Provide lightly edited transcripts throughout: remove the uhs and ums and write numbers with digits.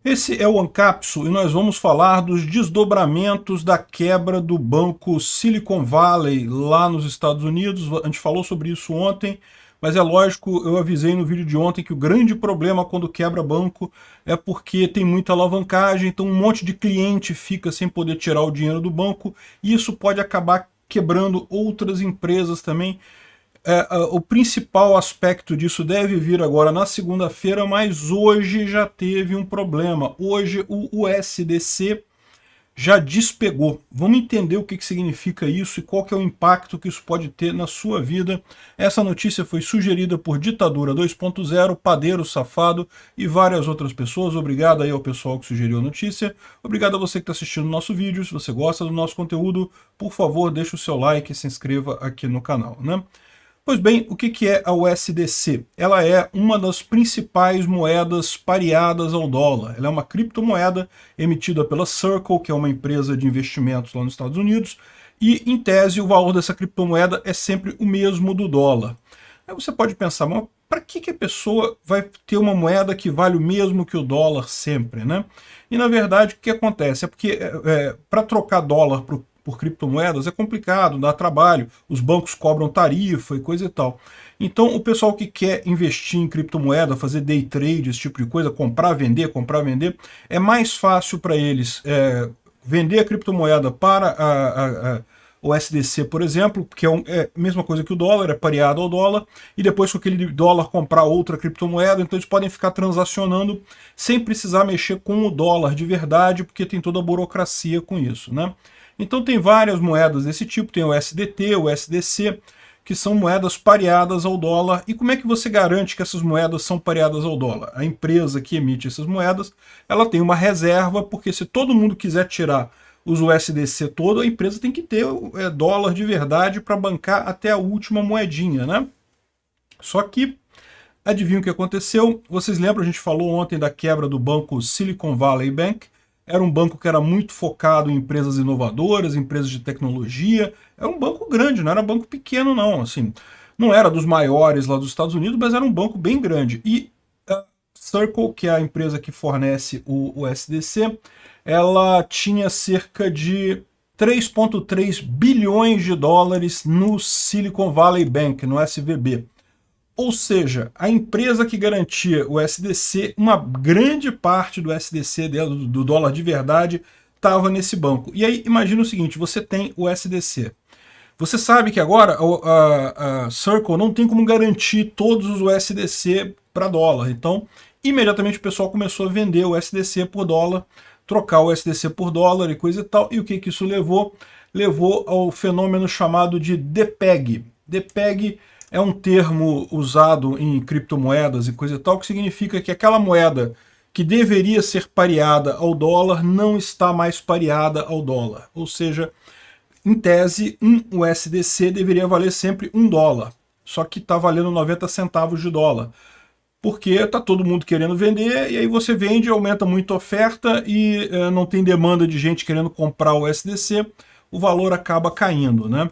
Esse é o Ancapsu e nós vamos falar dos desdobramentos da quebra do banco Silicon Valley lá nos Estados Unidos. A gente falou sobre isso ontem, mas é lógico, eu avisei no vídeo de ontem que o grande problema quando quebra banco é porque tem muita alavancagem, então um monte de cliente fica sem poder tirar o dinheiro do banco e isso pode acabar quebrando outras empresas também. O principal aspecto disso deve vir agora na segunda-feira, mas hoje já teve um problema. Hoje o USDC já despegou. Vamos entender o que significa isso e qual que é o impacto que isso pode ter na sua vida. Essa notícia foi sugerida por Ditadura 2.0, Padeiro Safado e várias outras pessoas. Obrigado aí ao pessoal que sugeriu a notícia. Obrigado a você que está assistindo o nosso vídeo. Se você gosta do nosso conteúdo, por favor, deixe o seu like e se inscreva aqui no canal, né? Pois bem, o que é a USDC? Ela é uma das principais moedas pareadas ao dólar. Ela é uma criptomoeda emitida pela Circle, que é uma empresa de investimentos lá nos Estados Unidos, e, em tese, o valor dessa criptomoeda é sempre o mesmo do dólar. Aí você pode pensar, mas para que a pessoa vai ter uma moeda que vale o mesmo que o dólar sempre, né? E, na verdade, o que acontece? É porque para trocar dólar por criptomoedas é complicado, dá trabalho, os bancos cobram tarifa e coisa e tal. Então o pessoal que quer investir em criptomoeda, fazer day trade, esse tipo de coisa, comprar, vender, é mais fácil para eles vender a criptomoeda para o SDC, por exemplo, que é a mesma coisa que o dólar, é pareado ao dólar, e depois com aquele dólar comprar outra criptomoeda, então eles podem ficar transacionando sem precisar mexer com o dólar de verdade, porque tem toda a burocracia com isso, né? Então tem várias moedas desse tipo, tem o SDT, o SDC, que são moedas pareadas ao dólar. E como é que você garante que essas moedas são pareadas ao dólar? A empresa que emite essas moedas, ela tem uma reserva, porque se todo mundo quiser tirar os USDC todo, a empresa tem que ter dólar de verdade para bancar até a última moedinha, né? Só que, adivinha o que aconteceu? Vocês lembram, a gente falou ontem da quebra do banco Silicon Valley Bank. Era um banco que era muito focado em empresas inovadoras, empresas de tecnologia. Era um banco grande, não era um banco pequeno não, assim. Não era dos maiores lá dos Estados Unidos, mas era um banco bem grande. E a Circle, que é a empresa que fornece o SDC, ela tinha cerca de 3,3 bilhões de dólares no Silicon Valley Bank, no SVB. Ou seja, a empresa que garantia o SDC, uma grande parte do SDC dela, do dólar de verdade, estava nesse banco. E aí, imagina o seguinte, você tem o SDC. Você sabe que agora a Circle não tem como garantir todos os USDC para dólar. Então, imediatamente o pessoal começou a vender o SDC por dólar, trocar o SDC por dólar e coisa e tal. E o que isso levou? Levou ao fenômeno chamado de DPEG. DPEG é um termo usado em criptomoedas e coisa e tal, que significa que aquela moeda que deveria ser pareada ao dólar não está mais pareada ao dólar. Ou seja, em tese, um USDC deveria valer sempre $1, só que está valendo 90 centavos de dólar. Porque está todo mundo querendo vender, e aí você vende, aumenta muito a oferta e não tem demanda de gente querendo comprar o USDC, o valor acaba caindo, né?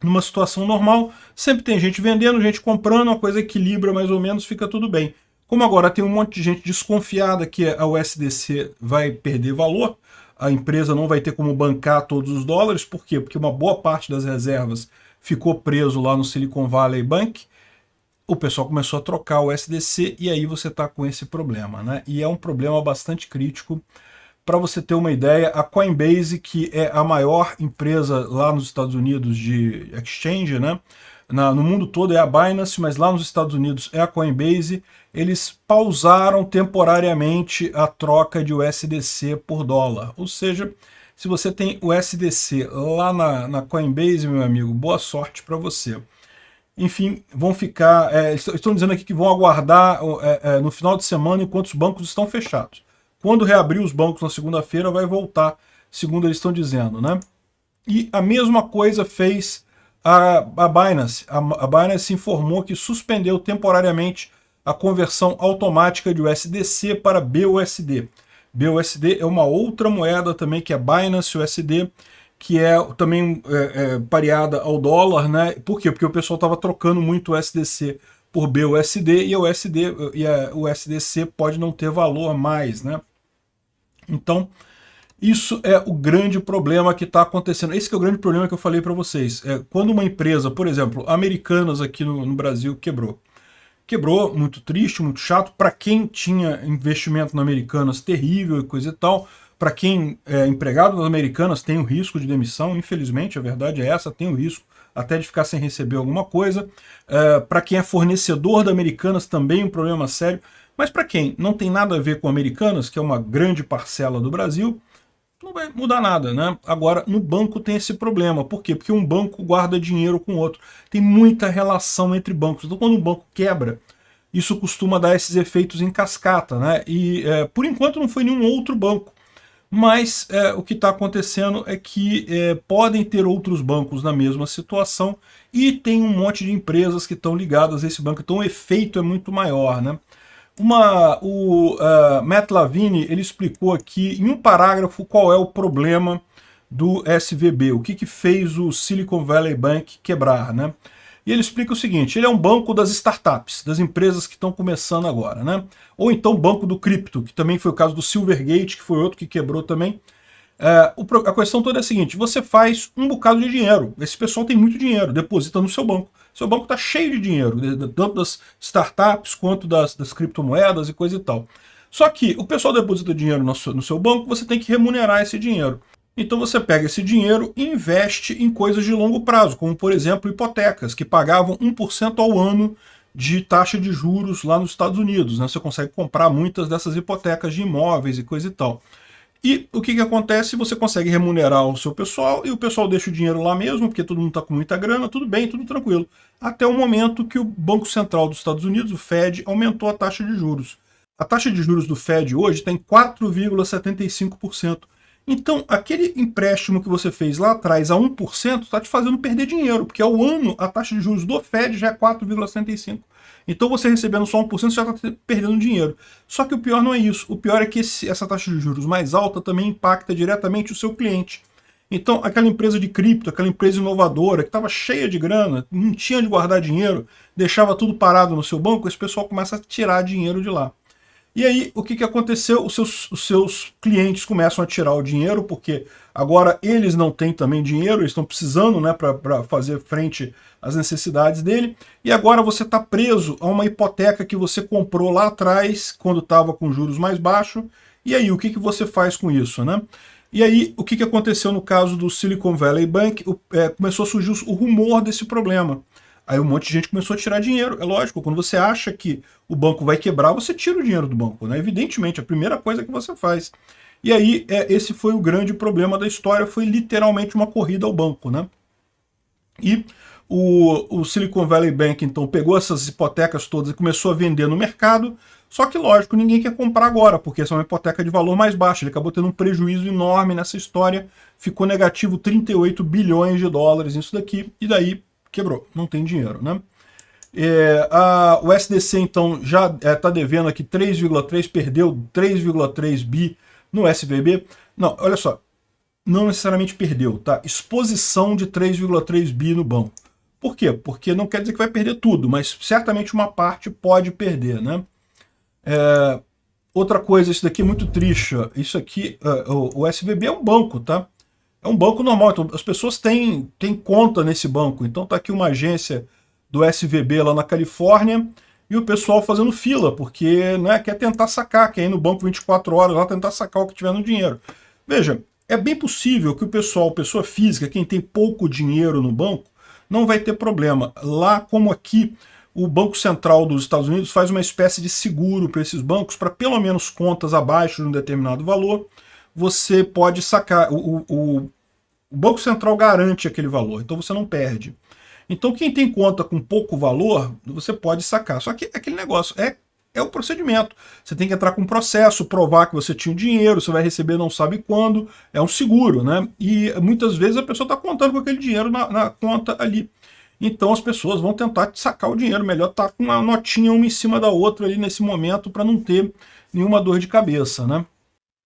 Numa situação normal, sempre tem gente vendendo, gente comprando, a coisa equilibra mais ou menos, fica tudo bem. Como agora tem um monte de gente desconfiada que a USDC vai perder valor, a empresa não vai ter como bancar todos os dólares, por quê? Porque uma boa parte das reservas ficou preso lá no Silicon Valley Bank, o pessoal começou a trocar o USDC e aí você está com esse problema, né? E é um problema bastante crítico. Para você ter uma ideia, a Coinbase, que é a maior empresa lá nos Estados Unidos de exchange, né? No mundo todo é a Binance, mas lá nos Estados Unidos é a Coinbase, eles pausaram temporariamente a troca de USDC por dólar. Ou seja, se você tem USDC lá na Coinbase, meu amigo, boa sorte para você. Enfim, vão ficar... estão dizendo aqui que vão aguardar no final de semana enquanto os bancos estão fechados. Quando reabrir os bancos na segunda-feira, vai voltar, segundo eles estão dizendo, né? E a mesma coisa fez a Binance. A Binance informou que suspendeu temporariamente a conversão automática de USDC para BUSD. BUSD é uma outra moeda também, que é Binance USD, que é também pareada ao dólar, né? Por quê? Porque o pessoal estava trocando muito USDC por BUSD e o USDC pode não ter valor mais, né? Então, isso é o grande problema que está acontecendo. Esse que é o grande problema que eu falei para vocês. Quando uma empresa, por exemplo, Americanas aqui no Brasil quebrou. Quebrou, muito triste, muito chato. Para quem tinha investimento na Americanas, terrível e coisa e tal. Para quem é empregado das Americanas, tem o risco de demissão, infelizmente, a verdade é essa, tem o risco até de ficar sem receber alguma coisa. Para quem é fornecedor da Americanas, também um problema sério. Mas para quem não tem nada a ver com Americanas, que é uma grande parcela do Brasil, não vai mudar nada, né? Agora, no banco tem esse problema. Por quê? Porque um banco guarda dinheiro com o outro. Tem muita relação entre bancos. Então, quando um banco quebra, isso costuma dar esses efeitos em cascata, né? E, por enquanto, não foi nenhum outro banco. Mas o que está acontecendo é que podem ter outros bancos na mesma situação e tem um monte de empresas que estão ligadas a esse banco. Então, o efeito é muito maior, né? O Matt Lavine, ele explicou aqui em um parágrafo qual é o problema do SVB, o que fez o Silicon Valley Bank quebrar, né? E ele explica o seguinte: ele é um banco das startups, das empresas que estão começando agora, né? Ou então banco do cripto, que também foi o caso do Silvergate, que foi outro que quebrou também. A questão toda é a seguinte: você faz um bocado de dinheiro, esse pessoal tem muito dinheiro, deposita no seu banco. Seu banco está cheio de dinheiro, tanto das startups quanto das criptomoedas e coisa e tal. Só que o pessoal deposita dinheiro no seu banco, você tem que remunerar esse dinheiro. Então você pega esse dinheiro e investe em coisas de longo prazo, como por exemplo hipotecas, que pagavam 1% ao ano de taxa de juros lá nos Estados Unidos, né? Você consegue comprar muitas dessas hipotecas de imóveis e coisa e tal. E o que acontece? Você consegue remunerar o seu pessoal e o pessoal deixa o dinheiro lá mesmo, porque todo mundo está com muita grana, tudo bem, tudo tranquilo. Até o momento que o Banco Central dos Estados Unidos, o Fed, aumentou a taxa de juros. A taxa de juros do Fed hoje está em 4,75%. Então, aquele empréstimo que você fez lá atrás a 1% está te fazendo perder dinheiro, porque ao ano a taxa de juros do Fed já é 4,75%. Então você recebendo só 1%, você já está perdendo dinheiro. Só que o pior não é isso. O pior é que essa taxa de juros mais alta também impacta diretamente o seu cliente. Então, aquela empresa de cripto, aquela empresa inovadora, que estava cheia de grana, não tinha de guardar dinheiro, deixava tudo parado no seu banco, esse pessoal começa a tirar dinheiro de lá. E aí, o que aconteceu? Os seus clientes começam a tirar o dinheiro, porque agora eles não têm também dinheiro, eles estão precisando, né, para fazer frente às necessidades dele, e agora você está preso a uma hipoteca que você comprou lá atrás, quando estava com juros mais baixos, e aí, o que você faz com isso, né? E aí, o que aconteceu no caso do Silicon Valley Bank? Começou a surgir o rumor desse problema. Aí um monte de gente começou a tirar dinheiro. É lógico, quando você acha que o banco vai quebrar, você tira o dinheiro do banco, né? Evidentemente, a primeira coisa que você faz. E aí, esse foi o grande problema da história, foi literalmente uma corrida ao banco, né? E o Silicon Valley Bank, então, pegou essas hipotecas todas e começou a vender no mercado, só que, lógico, ninguém quer comprar agora, porque essa é uma hipoteca de valor mais baixo. Ele acabou tendo um prejuízo enorme nessa história, ficou negativo 38 bilhões de dólares nisso daqui, e daí quebrou, não tem dinheiro, né? O SDC, então, já está devendo aqui 3,3, perdeu 3,3 bi no SVB. Não, olha só, não necessariamente perdeu, tá? Exposição de 3,3 bi no banco. Por quê? Porque não quer dizer que vai perder tudo, mas certamente uma parte pode perder, né? Outra coisa, isso daqui é muito triste. Isso aqui, o SVB é um banco, tá? É um banco normal, então as pessoas têm conta nesse banco. Então tá aqui uma agência do SVB lá na Califórnia e o pessoal fazendo fila, porque, né, quer tentar sacar, quer ir no banco 24 horas lá tentar sacar o que tiver no dinheiro. Veja, é bem possível que o pessoal, pessoa física, quem tem pouco dinheiro no banco, não vai ter problema. Lá como aqui, o Banco Central dos Estados Unidos faz uma espécie de seguro para esses bancos, para pelo menos contas abaixo de um determinado valor, você pode sacar, o Banco Central garante aquele valor, então você não perde. Então quem tem conta com pouco valor, você pode sacar. Só que aquele negócio é o procedimento. Você tem que entrar com um processo, provar que você tinha o dinheiro, você vai receber não sabe quando, é um seguro, né? E muitas vezes a pessoa está contando com aquele dinheiro na conta ali. Então as pessoas vão tentar sacar o dinheiro, melhor estar com uma notinha uma em cima da outra ali nesse momento para não ter nenhuma dor de cabeça, né?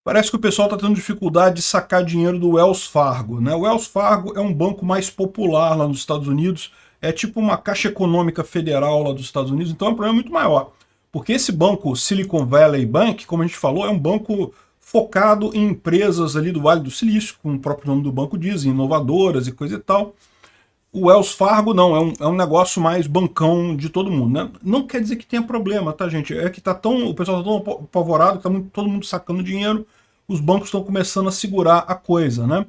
Parece que o pessoal está tendo dificuldade de sacar dinheiro do Wells Fargo, né? O Wells Fargo é um banco mais popular lá nos Estados Unidos, é tipo uma Caixa Econômica Federal lá dos Estados Unidos, então é um problema muito maior. Porque esse banco, Silicon Valley Bank, como a gente falou, é um banco focado em empresas ali do Vale do Silício, como o próprio nome do banco diz, inovadoras e coisa e tal. O Wells Fargo não, é um negócio mais bancão de todo mundo, né? Não quer dizer que tenha problema, tá, gente? É que o pessoal tá tão apavorado, tá todo mundo sacando dinheiro, os bancos estão começando a segurar a coisa, né?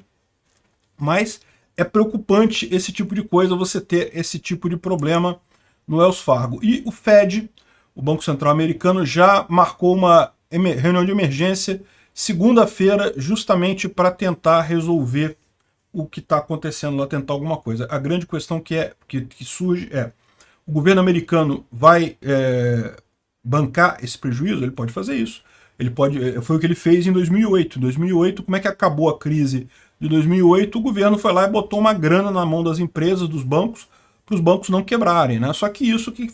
Mas é preocupante esse tipo de coisa, você ter esse tipo de problema no Wells Fargo. E o Fed, o Banco Central Americano, já marcou uma reunião de emergência segunda-feira, justamente para tentar resolver o que está acontecendo lá, tentar alguma coisa. A grande questão que surge é: o governo americano vai bancar esse prejuízo? Ele pode fazer isso. Ele pode, foi o que ele fez em 2008. Em 2008, como é que acabou a crise de 2008? O governo foi lá e botou uma grana na mão das empresas, dos bancos, para os bancos não quebrarem, né? Só que isso, o que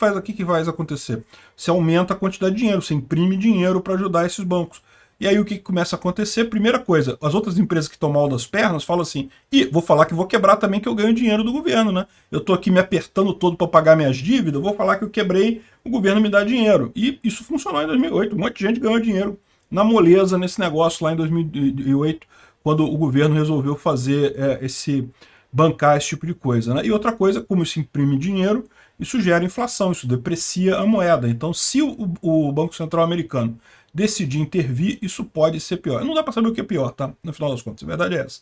vai acontecer? Você aumenta a quantidade de dinheiro, você imprime dinheiro para ajudar esses bancos. E aí o que começa a acontecer? Primeira coisa, as outras empresas que estão mal das pernas falam assim: e vou falar que vou quebrar também, que eu ganho dinheiro do governo, né? Eu estou aqui me apertando todo para pagar minhas dívidas, vou falar que eu quebrei, o governo me dá dinheiro. E isso funcionou em 2008, um monte de gente ganhou dinheiro na moleza nesse negócio lá em 2008, quando o governo resolveu fazer bancar esse tipo de coisa, né? E outra coisa, como isso imprime dinheiro, isso gera inflação, isso deprecia a moeda. Então, se o Banco Central americano decidir intervir, isso pode ser pior. Não dá para saber o que é pior, tá? No final das contas, a verdade é essa.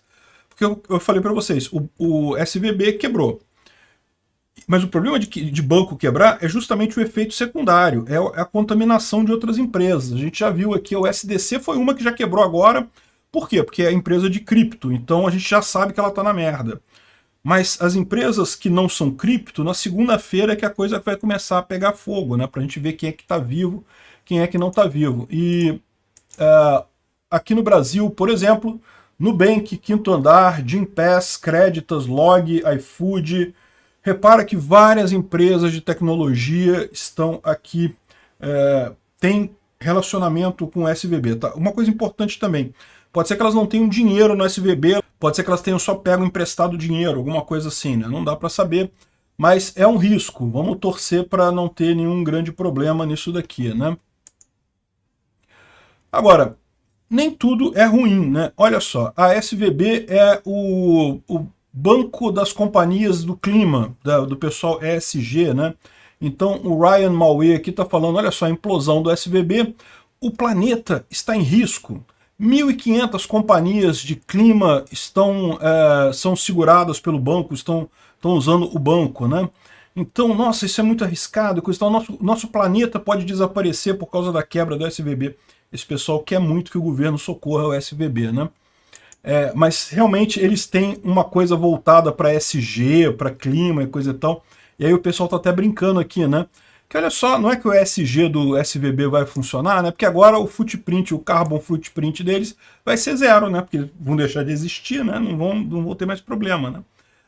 Porque eu falei para vocês, o SVB quebrou. Mas o problema de banco quebrar é justamente o efeito secundário, é a contaminação de outras empresas. A gente já viu aqui, o SDC foi uma que já quebrou agora. Por quê? Porque é empresa de cripto, então a gente já sabe que ela está na merda. Mas as empresas que não são cripto, na segunda-feira é que a coisa vai começar a pegar fogo, né? Para a gente ver quem é que está vivo, quem é que não está vivo. E aqui no Brasil, por exemplo, Nubank, Quinto Andar, Gympass, Creditas, Log, iFood. Repara que várias empresas de tecnologia estão aqui, têm relacionamento com o SVB. Tá? Uma coisa importante também, pode ser que elas não tenham dinheiro no SVB, pode ser que elas tenham só pego emprestado dinheiro, alguma coisa assim, né? Não dá para saber, mas é um risco. Vamos torcer para não ter nenhum grande problema nisso daqui, né? Agora, nem tudo é ruim, né? Olha só, a SVB é o banco das companhias do clima, do pessoal ESG, né? Então o Ryan Malway aqui está falando, olha só, a implosão do SVB, o planeta está em risco. 1.500 companhias de clima são seguradas pelo banco, estão usando o banco, né? Então, nossa, isso é muito arriscado. Então, nosso planeta pode desaparecer por causa da quebra do SVB. Esse pessoal quer muito que o governo socorra o SVB, né? Mas realmente eles têm uma coisa voltada para ESG, para clima e coisa e tal. E aí o pessoal está até brincando aqui, né? Que olha só, não é que o ESG do SVB vai funcionar, né? Porque agora o footprint, o carbon footprint deles vai ser zero, né? Porque vão deixar de existir, né? Não vão ter mais problema, né?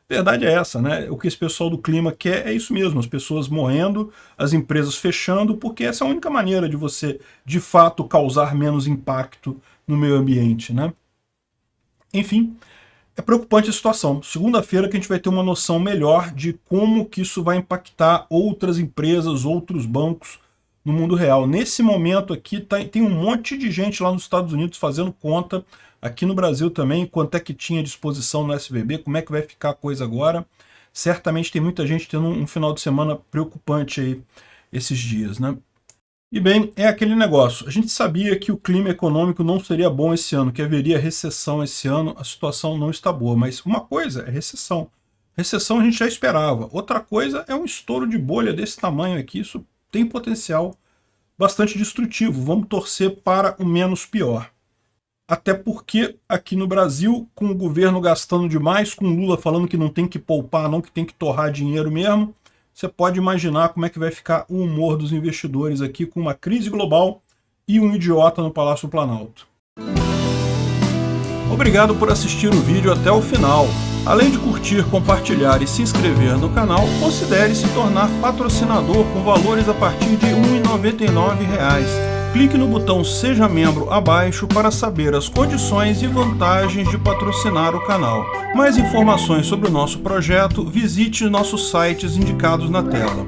A verdade é essa, né? O que esse pessoal do clima quer é isso mesmo, as pessoas morrendo, as empresas fechando, porque essa é a única maneira de você, de fato, causar menos impacto no meio ambiente, né? Enfim, é preocupante a situação. Segunda-feira que a gente vai ter uma noção melhor de como que isso vai impactar outras empresas, outros bancos no mundo real. Nesse momento aqui tem um monte de gente lá nos Estados Unidos fazendo conta, aqui no Brasil também, quanto é que tinha à disposição no SVB, como é que vai ficar a coisa agora. Certamente tem muita gente tendo um final de semana preocupante aí esses dias, né? E bem, é aquele negócio, a gente sabia que o clima econômico não seria bom esse ano, que haveria recessão esse ano, a situação não está boa, mas uma coisa é recessão. Recessão a gente já esperava, outra coisa é um estouro de bolha desse tamanho aqui, isso tem potencial bastante destrutivo, vamos torcer para o menos pior. Até porque aqui no Brasil, com o governo gastando demais, com o Lula falando que não tem que poupar, não, que tem que torrar dinheiro mesmo, você pode imaginar como é que vai ficar o humor dos investidores aqui com uma crise global e um idiota no Palácio Planalto. Obrigado por assistir o vídeo até o final. Além de curtir, compartilhar e se inscrever no canal, considere se tornar patrocinador com valores a partir de R$ 1,99. Clique no botão Seja Membro abaixo para saber as condições e vantagens de patrocinar o canal. Mais informações sobre o nosso projeto, visite nossos sites indicados na tela.